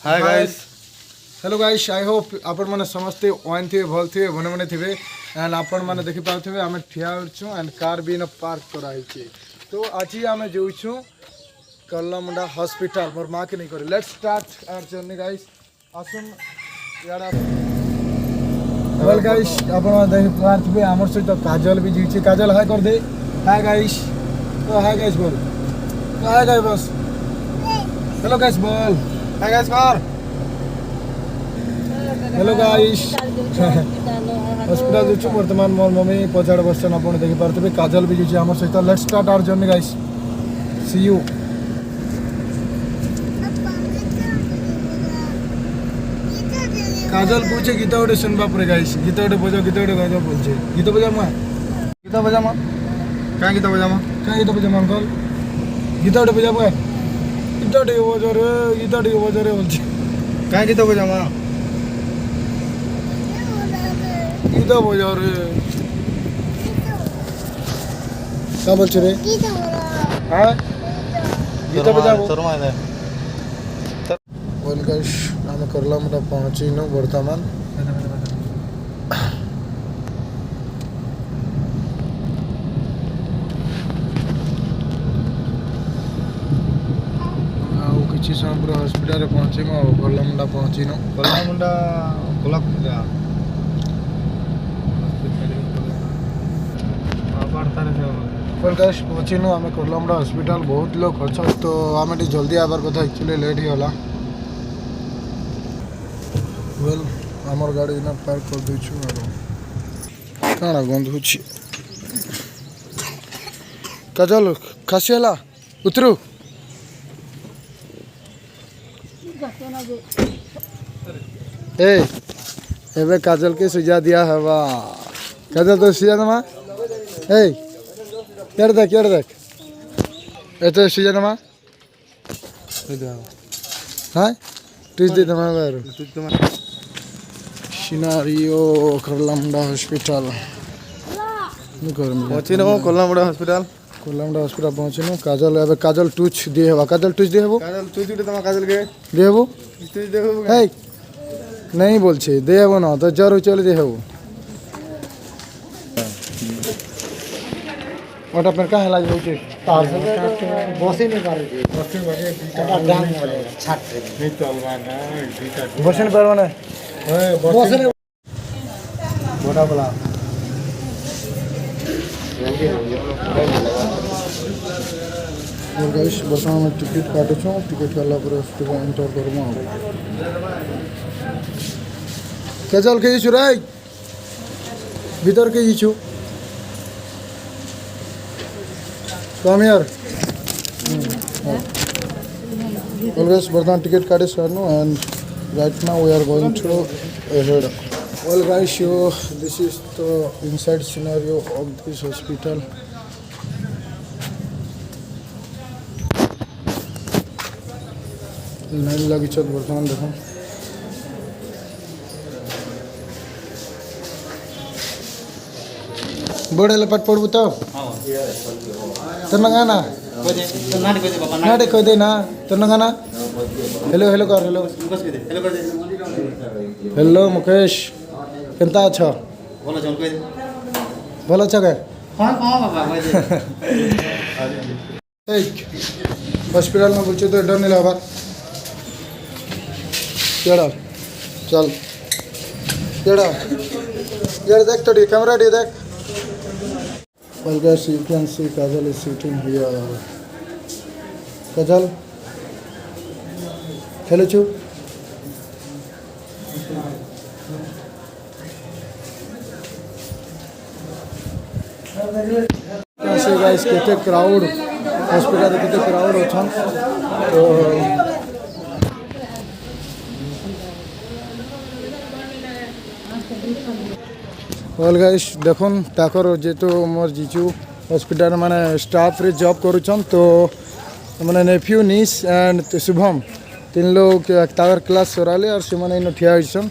hi guys hello guys I hope आपण माने समस्ते ओन थे भल थे बने बने थे एंड आपण माने देखि पाउथे आमे ठिया छु एंड कार भी न पार्क कराई छी तो आज आमे जो छु कल्लामुंडा हॉस्पिटल मोर मां के नहीं करे let's start our journey guys आसुन याडा वेल गाइस आपण माने देखि पाउथे हमर सहित काजल भी जी छी काजल हाय कर दे हाय गाइस तो हाय गाइस बोल हाय गाइस बस हेलो गाइस बोल हाय गाइस कर हेलो गाइस हॉस्पिटल जो वर्तमान मोर मम्मी पछाड़ बसन आपण देखि पारते काजल भी जो हमर सहित let's start our journey guys see you काजल पूछे गीत गोटे सुनबा परे गाइस गीत गोटे बजा गीत गोटे गाजा बोलछे गीत बजा मां का गीत बजा मां अंकल गीत गोटे बजा बे गीत गोटे बजा रे बोलछे का गीत बजा मां गीत बजा रे क्या बोलछे रे हां गीत बजा शर्मा है वेल गाइस आम करलामुंडा पहुँचीनु वर्तमान किसी समय पूरा हॉस्पिटल पहुँचीमु करलामुंडा पहुँचीनु कल्लामुंडा कोला वेल गाइस पहुँचीनु आम करलामुंडा हॉस्पिटल बहुत लोग अच्छा तो आम जल्दी आबार कथा एक्चुअली लेट ही होला वेल आमर गाड़ी ना पार्क कर देछु काना गंध होछि काजल खासी हला उतरू ए एबे काजल के सुजा दिया हवा काजल तो सुजा दमा ए केड़ देख ए तो सुजा दमा हां टिस दे दमा बारो सिनारियो करलामुंडा हॉस्पिटल पहुंचीनो कल्लामुंडा हॉस्पिटल पहुंचीनु काजल एबे काजल टूच दे हवा काजल टूच दे हबो काजल के दे हबो टूच दे हबो हे नहीं बोल छे दे हबो ना तो जरूर चले दे हबो ओटा पर का लाग होचे तार से बसे नहीं कर बसे बजे बीटा डांग छाट नहीं चलवा ना बीटा बसे नहीं परवाना है बसे नहीं बोटा बोला और गाइस बसा में टिकट काटो छो टिकट काला पर उसके एंटर करमो केजल के छु रे भीतर के छु कम हियर always बर्तन टिकट काटे सरनो and right now we are going to ahead well guys this is the inside scenario of this hospital line लगी छ वर्तमान देखो बड़े लपट पड़बू तो तो गाना नाटे कह दे ना तो गाना हेलो हेलो कर हेलो हेलो मुकेश केनता अच्छा भल अच्छा के हॉस्पिटल में बोलছে तो डर नहीं लगा केड़ा चल केड़ा यार देख तो कैमरा डी देख well guys you can see Kajal is sitting here Kajal hello chu कैसे गाइस केते क्राउड हॉस्पिटल केते क्राउड होछन तो वेल गाइस देखुन ताकर जेतु मोर जीचू हॉस्पिटल माने स्टाफ रे जॉब करूछन तो माने नेफ्यू निस एंड शुभम तीन लोग ताकर क्लास सराले और से माने इन ठिया होइछन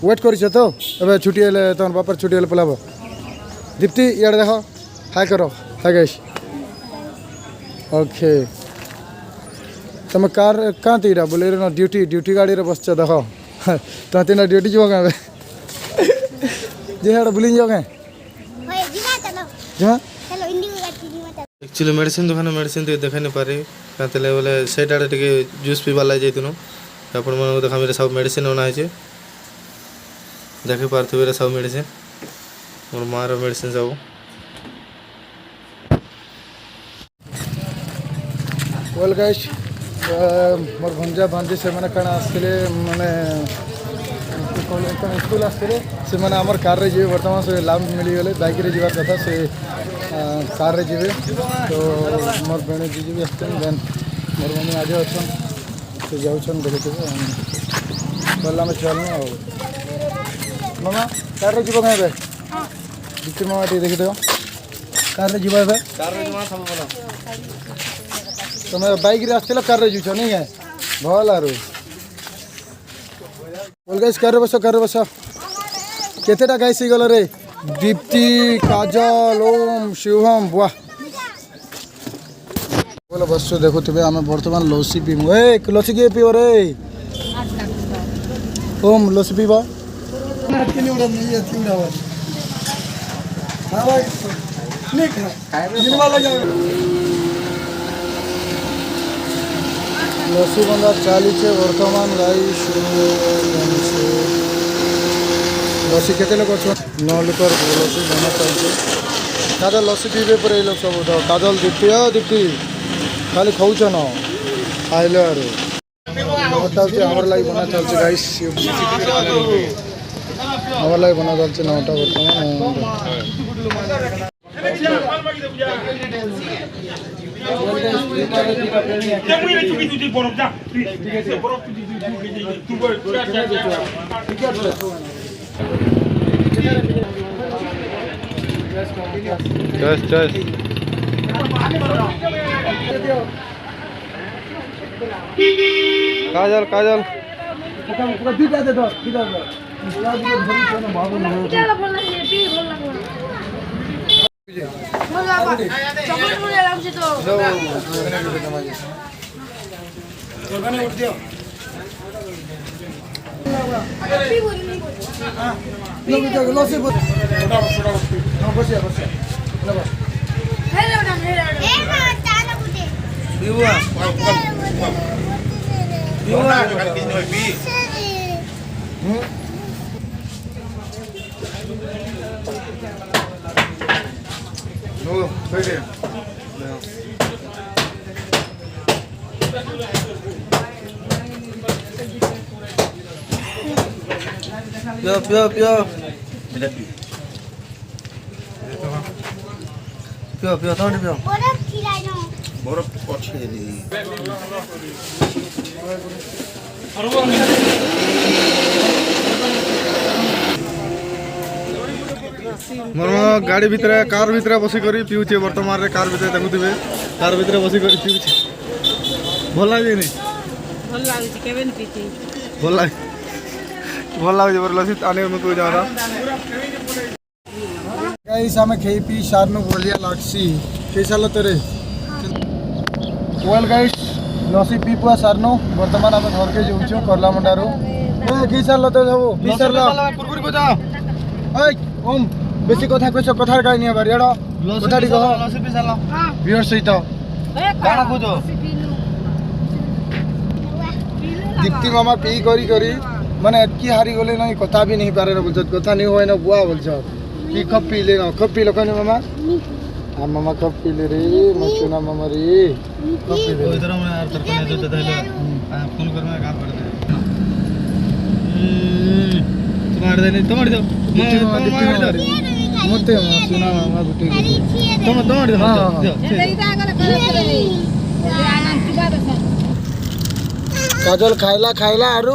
वेट करिछ तो एबे छुट्टी हेले तन बापर छुट्टी हेले पलाबो दीप्ति यार देखो हाय करो हाय गाइस ओके तुम कार कहाँ तीरा बोले ना ड्यूटी गाड़ी रे बस देख तो तीन ड्यूटी जो क्या जे हेड बुली जाओ क्या एक्चुअली मेडिसिन दुकान मेडिसिन देखा नहीं पारे कहते बोले से जूस पीवा लगे जाइनु आपण मन देखा मेरे सब मेडिसिन अना है देखी पार्थे सब मेडिसिन मोर माँ मेडिसिन सब वेल गाइस मोर भंजा भांजी से मैंने कण आसते माने स्कूल आसते से मैंने आमर कार रे जीवे वर्तमान से लाभ मिलीगले बाइक रे जीवार कथा से कार रे जीवे तो मोर बेणे जीजी भी आसते देन मोर मम्मी आज अच्छा से जाऊन देखते गला में चलना मामा कार रे जीव कहीं दिखते मामा टी देखी दो कार रे जीवा तुम बाइक रे आसते कार रे जुछ नहीं है भल आरो बोल गाइस कार रे बस केतेटा गाइस गल रे दीप्ति काजल ओम शिवम वाह बोलो बस देखुवे आम बर्तमान लसी पीमु ए लसी किए पीओ रे ओम लसी पीब लसी बंदा चली बर्तमान गाइस लसी केते लोग अच्छा 9 लिटर लसी बना चलते काजल लसी पीबे पर लोग सब काजल दीप्ति खाली खाऊच न खाइले आरो नौटा हमार लाइक बना चलते गाइस हमार लाइक बना चलते नौटा बर्तमान चल काजल काजल पियो पियो पियो पियो तोड़ पियो बरफ पछे दी मोर गाड़ी भितर कार भितर बसी करी पिउछे वर्तमान रे कार भितर देखुथिबे कार भितर बसी करी पिउछे भल लागे नहीं भल लागे केबे न पीती भल लागे बर लसी आने में कोई जाना गाइस हमें खेई पी सारनु बोलिया लागसी कैसा ल तेरे वेल गाइस लसी पी पुआ सारनु वर्तमान हम घर के जाउछु करला मंडारू ए कैसा ल तो जाबो बिसर ल कुरकुरी को जा ए ओम बेसी कथा कइछ कथा काई नहीं बारी एडो कथा डी कह लसी पी साला बियर सहित काना खोजो दीप्ति मामा पी करी माने एतकी हारी गले नहीं कथा भी नहीं पारे बोलछ कथा नहीं होय ना बुआ बोलछ की कप पी ले ना कप पी लकने मामा आ मामा कप पी ले रे मचुना मामा रे कप पी ले इधर मैं यार तरकने जो देले फोन कर मैं काम कर दे तुम्हारे देने तुम्हारे दो मते मचुना मामा गुटे तुम्हारे दो हां काजल खाइला आरु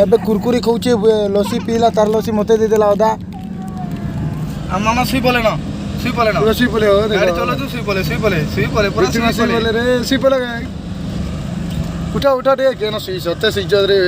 एबे कुरकुरी खौचे लसी पीला तार लसी मते दे देला ओदा मामा सुई बोले ना लसी बोले हो गाड़ी चलो तू सुई बोले पूरा सुई बोले रे सुई बोले उठा दे केनो सुई सते सुई रे